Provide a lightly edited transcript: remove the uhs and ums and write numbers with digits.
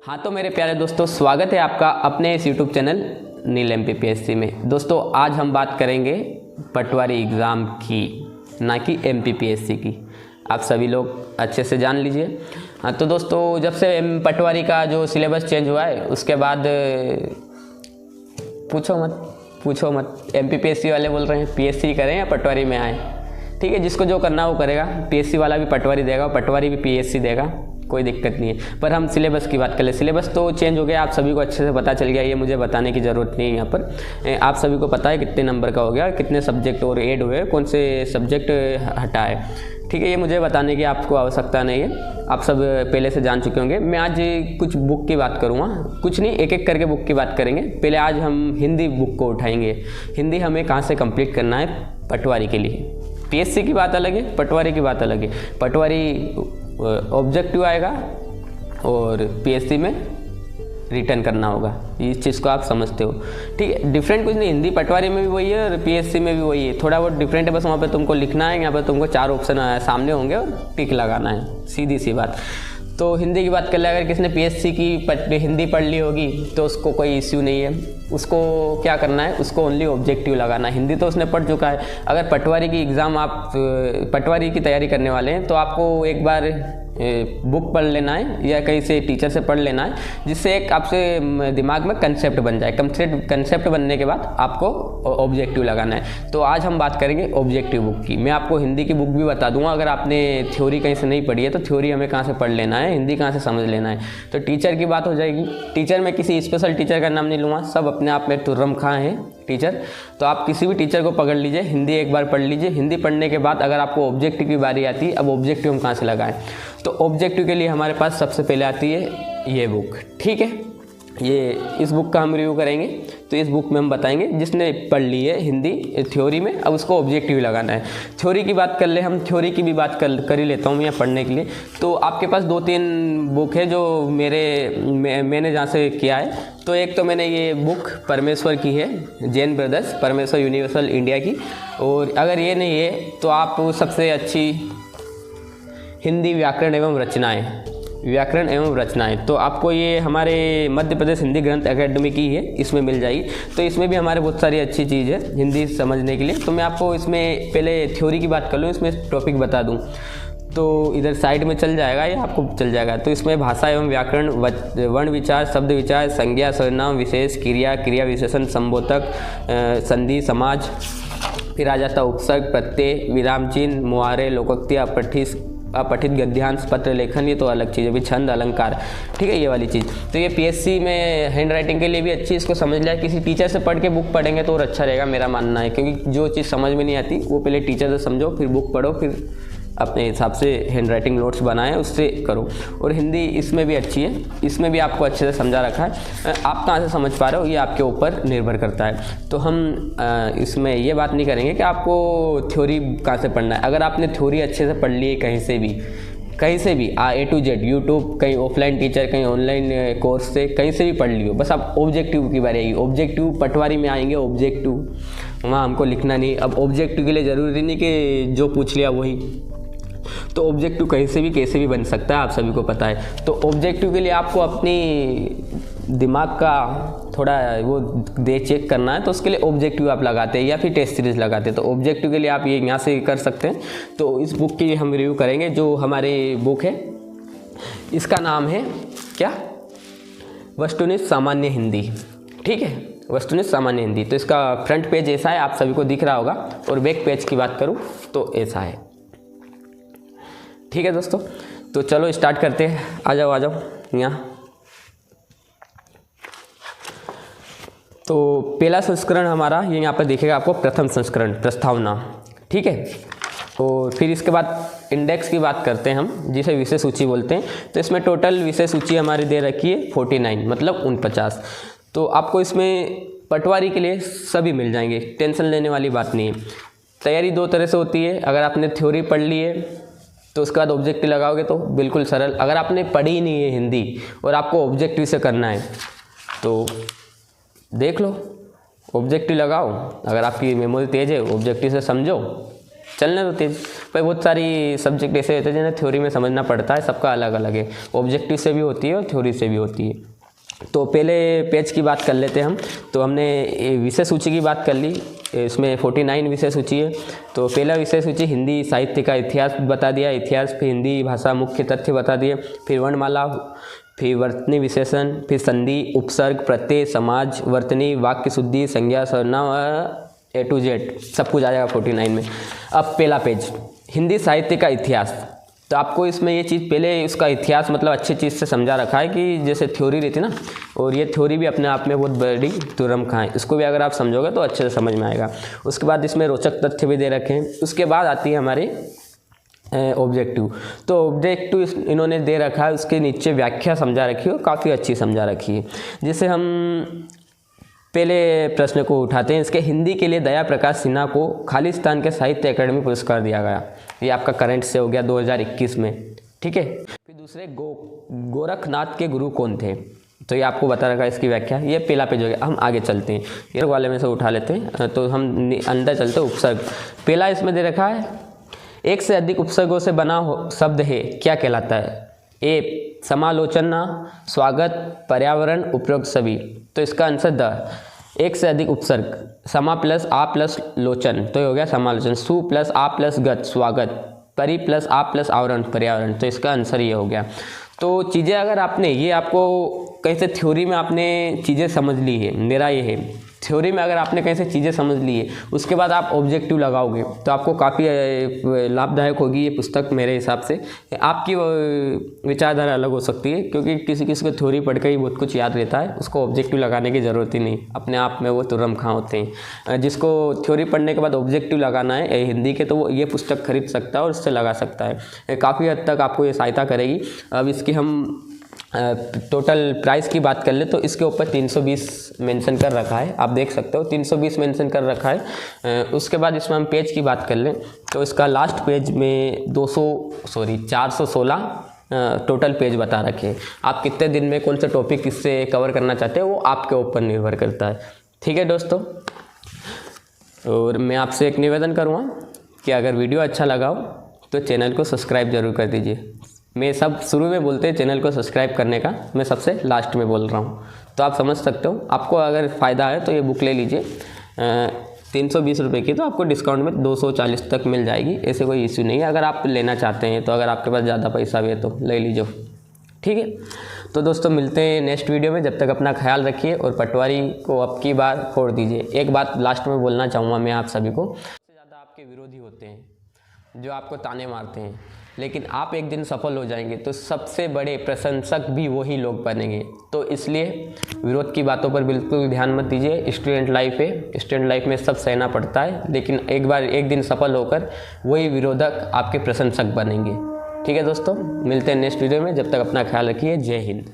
हाँ तो मेरे प्यारे दोस्तों, स्वागत है आपका अपने इस YouTube चैनल नील MPPSC में। दोस्तों आज हम बात करेंगे पटवारी एग्ज़ाम की, ना कि MPPSC की। आप सभी लोग अच्छे से जान लीजिए। हाँ तो दोस्तों, जब से पटवारी का जो सिलेबस चेंज हुआ है उसके बाद पूछो मत MPPSC वाले बोल रहे हैं PSC करें या पटवारी में आए। ठीक है, जिसको जो करना वो करेगा। PSC वाला भी पटवारी देगा, पटवारी भी PSC देगा, कोई दिक्कत नहीं है। पर हम सिलेबस की बात कर ले। सिलेबस तो चेंज हो गया, आप सभी को अच्छे से पता चल गया, ये मुझे बताने की ज़रूरत नहीं है। यहाँ पर आप सभी को पता है कितने नंबर का हो गया, कितने सब्जेक्ट और ऐड हुए, कौन से सब्जेक्ट हटाए। ठीक है, ये मुझे बताने की आपको आवश्यकता नहीं है, आप सब पहले से जान चुके होंगे। मैं आज कुछ बुक की बात करूँगा, कुछ नहीं, एक एक करके बुक की बात करेंगे। पहले आज हम हिंदी बुक को उठाएंगे। हिंदी हमें कहाँ से कंप्लीट करना है पटवारी के लिए। PSC की बात अलग है, पटवारी की बात अलग है। पटवारी ऑब्जेक्टिव आएगा और PSC में रिटर्न करना होगा, इस चीज़ को आप समझते हो। ठीक है, डिफरेंट कुछ नहीं, हिंदी पटवारी में भी वही है और PSC में भी वही है। थोड़ा बहुत डिफरेंट है, बस वहाँ पे तुमको लिखना है, यहाँ पे तुमको 4 ऑप्शन सामने होंगे और टिक लगाना है, सीधी सी बात। तो हिंदी की बात कर ले, अगर किसने PSC की हिंदी पढ़ ली होगी तो उसको कोई इश्यू नहीं है। उसको क्या करना है, उसको ओनली ऑब्जेक्टिव लगाना है। हिंदी तो उसने पढ़ चुका है। अगर पटवारी की एग्ज़ाम आप पटवारी की तैयारी करने वाले हैं तो आपको एक बार बुक पढ़ लेना है या कहीं से टीचर से पढ़ लेना है, जिससे एक आपसे दिमाग में कंसेप्ट बन जाए। कंसेप्ट बनने के बाद आपको ऑब्जेक्टिव लगाना है। तो आज हम बात करेंगे ऑब्जेक्टिव बुक की। मैं आपको हिंदी की बुक भी बता दूंगा, अगर आपने थ्योरी कहीं से नहीं पढ़ी है तो थ्योरी हमें कहाँ से पढ़ लेना है, हिंदी कहाँ से समझ लेना है। तो टीचर की बात हो जाएगी। टीचर में किसी स्पेशल टीचर का नाम नहीं लूँगा, सब अपने आप में तुर्रम खां हैं टीचर। तो आप किसी भी टीचर को पकड़ लीजिए, हिंदी एक बार पढ़ लीजिए। हिंदी पढ़ने के बाद अगर आपको ऑब्जेक्टिव की बारी आती है, अब ऑब्जेक्टिव हम कहाँ से लगाएं, तो ऑब्जेक्टिव के लिए हमारे पास सबसे पहले आती है ये बुक। ठीक है, ये इस बुक का हम रिव्यू करेंगे। तो इस बुक में हम बताएंगे, जिसने पढ़ ली है हिंदी थ्योरी में, अब उसको ऑब्जेक्टिव लगाना है। थ्योरी की बात कर ले, हम थ्योरी की भी बात कर ही लेता हूँ मैं पढ़ने के लिए। तो आपके पास 2-3 बुक है जो मैंने जहाँ से किया है। तो एक तो मैंने ये बुक परमेश्वर की है, जैन ब्रदर्स परमेश्वर यूनिवर्सल इंडिया की। और अगर ये नहीं है तो आप सबसे अच्छी हिंदी व्याकरण एवं रचनाएं, तो आपको ये हमारे मध्य प्रदेश हिंदी ग्रंथ एकेडमी की है, इसमें मिल जाएगी। तो इसमें भी हमारे बहुत सारी अच्छी चीज़ है हिंदी समझने के लिए। तो मैं आपको इसमें पहले थ्योरी की बात कर लूँ, इसमें टॉपिक बता दूँ तो इधर साइड में चल जाएगा, ये आपको चल जाएगा। तो इसमें भाषा एवं व्याकरण, वर्ण विचार, शब्द विचार, संज्ञा, सर्वनाम, विशेष, क्रिया विशेषण, संबोधक, संधि, समाज, फिर आ जाता उपसर्ग, प्रत्यय, विराम चिन्ह, मुहारे, लोकोक्ति, अपठित गद्यांश, पत्र लेखन, ये तो अलग चीज़ है। भी छंद, अलंकार, ठीक है, ये वाली चीज़। तो ये PSC में हैंड राइटिंग के लिए भी अच्छी, इसको समझ लिया। किसी टीचर से पढ़ के बुक पढ़ेंगे तो और अच्छा रहेगा, मेरा मानना है। क्योंकि जो चीज़ समझ में नहीं आती वो पहले टीचर से समझो, फिर बुक पढ़ो, फिर अपने हिसाब से हैंड राइटिंग नोट्स बनाएं, उससे करो। और हिंदी इसमें भी अच्छी है, इसमें भी आपको अच्छे से समझा रखा है। आप कहाँ से समझ पा रहे हो ये आपके ऊपर निर्भर करता है। तो हम इसमें ये बात नहीं करेंगे कि आपको थ्योरी कहाँ से पढ़ना है। अगर आपने थ्योरी अच्छे से पढ़ ली है कहीं से भी A to Z, यूट्यूब, कहीं ऑफलाइन टीचर, कहीं ऑनलाइन कोर्स से, कहीं से भी पढ़ लियो, बस अब ऑब्जेक्टिव की बारी आएगी। ऑब्जेक्टिव पटवारी में आएंगे, ऑब्जेक्टिव वहाँ हमको लिखना नहीं। अब ऑब्जेक्टिव के लिए ज़रूरी नहीं कि जो पूछ लिया वही, तो ऑब्जेक्टिव कहीं से भी कैसे भी बन सकता है, आप सभी को पता है। तो ऑब्जेक्टिव के लिए आपको अपनी दिमाग का थोड़ा वो चेक करना है, तो उसके लिए ऑब्जेक्टिव आप लगाते हैं या फिर टेस्ट सीरीज लगाते हैं। तो ऑब्जेक्टिव के लिए आप ये यहाँ से कर सकते हैं। तो इस बुक की हम रिव्यू करेंगे। जो हमारी बुक है इसका नाम है क्या, वस्तुनिष्ठ सामान्य हिंदी। ठीक है, वस्तुनिष्ठ सामान्य हिंदी। तो इसका फ्रंट पेज ऐसा है, आप सभी को दिख रहा होगा, और बैक पेज की बात करूँ तो ऐसा है। ठीक है दोस्तों, तो चलो स्टार्ट करते हैं। आ जाओ यहाँ। तो पहला संस्करण हमारा ये यहाँ पर दिखेगा आपको, प्रथम संस्करण, प्रस्तावना। ठीक है, और फिर इसके बाद इंडेक्स की बात करते हैं हम, जिसे विषय सूची बोलते हैं। तो इसमें टोटल विषय सूची हमारी दे रखी है 49, मतलब 49। तो आपको इसमें पटवारी के लिए सभी मिल जाएंगे, टेंशन लेने वाली बात नहीं है। तैयारी 2 तरह से होती है। अगर आपने थ्योरी पढ़ ली है तो उसके बाद ऑब्जेक्टिव लगाओगे तो बिल्कुल सरल। अगर आपने पढ़ी ही नहीं है हिंदी और आपको ऑब्जेक्टिव से करना है तो देख लो, ऑब्जेक्टिव लगाओ। अगर आपकी मेमोरी तेज है, ऑब्जेक्टिव से समझो, चलने तो तेज। पर बहुत सारी सब्जेक्ट ऐसे होते हैं जिन्हें थ्योरी में समझना पड़ता है, सबका अलग अलग है, ऑब्जेक्टिव से भी होती है और थ्योरी से भी होती है। तो पहले पेज की बात कर लेते हैं हम। तो हमने विषय सूची की बात कर ली, इसमें 49 विषय सूची है। तो पहला विषय सूची हिंदी साहित्य का इतिहास बता दिया, इतिहास, फिर हिंदी भाषा मुख्य तथ्य बता दिए, फिर वर्णमाला, फिर वर्तनी विशेषण, फिर संधि, उपसर्ग, प्रत्यय, समाज, वर्तनी, वाक्य शुद्धि, संज्ञा, सर्वनाम, A to Z सब कुछ आ जाएगा 49 में। अब पहला पेज हिंदी साहित्य का इतिहास। तो आपको इसमें ये चीज़ पहले उसका इतिहास मतलब अच्छी चीज़ से समझा रखा है कि जैसे थ्योरी रहती ना, और ये थ्योरी भी अपने आप में बहुत बड़ी तुरम खां है, इसको भी अगर आप समझोगे तो अच्छे से समझ में आएगा। उसके बाद इसमें रोचक तथ्य भी दे रखे हैं। उसके बाद आती है हमारी ऑब्जेक्टिव। तो ऑब्जेक्टिव इन्होंने दे रखा है, उसके नीचे व्याख्या समझा रखी है, काफ़ी अच्छी समझा रखी है। जैसे हम पहले प्रश्न को उठाते हैं, इसके हिंदी के लिए दया प्रकाश सिन्हा को खालिस्तान के साहित्य अकादमी पुरस्कार दिया गया। ये आपका करंट से हो गया 2021 में, ठीक है। फिर दूसरे गोरखनाथ के गुरु कौन थे, तो ये आपको बता रखा है इसकी व्याख्या। ये पहला पेज हो गया। हम आगे चलते हैं, ये वाले में से उठा लेते हैं। तो हम अंदर चलते हैं। उपसर्ग पहला इसमें दे रखा है, एक से अधिक उपसर्गों से बना शब्द है, क्या कहलाता है? ए समालोचना, स्वागत, पर्यावरण, उपरोक्त सभी। तो इसका आंसर द, एक से अधिक उपसर्ग, समा प्लस आ प्लस लोचन, तो ये हो गया समालोचन। सु प्लस आ प्लस गत, स्वागत। परि प्लस आ प्लस आवरण, पर्यावरण, तो इसका आंसर ये हो गया। तो चीज़ें अगर आपने, ये आपको कहीं से थ्योरी में आपने चीज़ें समझ ली है, मेरा ये है थ्योरी में अगर आपने कहीं से चीज़ें समझ ली है, उसके बाद आप ऑब्जेक्टिव लगाओगे तो आपको काफ़ी लाभदायक होगी ये पुस्तक मेरे हिसाब से। आपकी विचारधारा अलग हो सकती है, क्योंकि किसी किसी को थ्योरी पढ़ के ही बहुत कुछ याद रहता है, उसको ऑब्जेक्टिव लगाने की ज़रूरत ही नहीं, अपने आप में वो तुरम खां होते हैं। जिसको थ्योरी पढ़ने के बाद ऑब्जेक्टिव लगाना है हिंदी के, तो वो ये पुस्तक खरीद सकता है और इससे लगा सकता है। काफ़ी हद तक आपको ये सहायता करेगी। अब इसकी हम टोटल प्राइस की बात कर ले तो इसके ऊपर 320 मेंशन कर रखा है, आप देख सकते हो 320 मेंशन कर रखा है। उसके बाद इसमें हम पेज की बात कर लें तो इसका लास्ट पेज में 416 टोटल पेज बता रखे हैं। आप कितने दिन में कौन सा टॉपिक किससे कवर करना चाहते हो वो आपके ऊपर निर्भर करता है, ठीक है दोस्तों। और मैं आपसे एक निवेदन करूँगा कि अगर वीडियो अच्छा लगा हो तो चैनल को सब्सक्राइब जरूर कर दीजिए। मैं सब शुरू में बोलते हैं चैनल को सब्सक्राइब करने का, मैं सबसे लास्ट में बोल रहा हूँ, तो आप समझ सकते हो। आपको अगर फ़ायदा है तो ये बुक ले लीजिए, 320 रुपये की, तो आपको डिस्काउंट में 240 तक मिल जाएगी, ऐसे कोई इश्यू नहीं है। अगर आप लेना चाहते हैं तो, अगर आपके पास ज़्यादा पैसा भी है तो ले लीजिए, ठीक है। तो दोस्तों मिलते हैं नेक्स्ट वीडियो में, जब तक अपना ख्याल रखिए और पटवारी को अब की बार फोड़ दीजिए। एक बात लास्ट में बोलना चाहूँगा मैं आप सभी को, सबसे ज़्यादा आपके विरोधी होते हैं जो आपको ताने मारते हैं, लेकिन आप एक दिन सफल हो जाएंगे तो सबसे बड़े प्रशंसक भी वही लोग बनेंगे। तो इसलिए विरोध की बातों पर बिल्कुल ध्यान मत दीजिए। स्टूडेंट लाइफ है, स्टूडेंट लाइफ में सब सहना पड़ता है, लेकिन एक दिन सफल होकर वही विरोधक आपके प्रशंसक बनेंगे, ठीक है दोस्तों। मिलते हैं नेक्स्ट वीडियो में, जब तक अपना ख्याल रखिए। जय हिंद।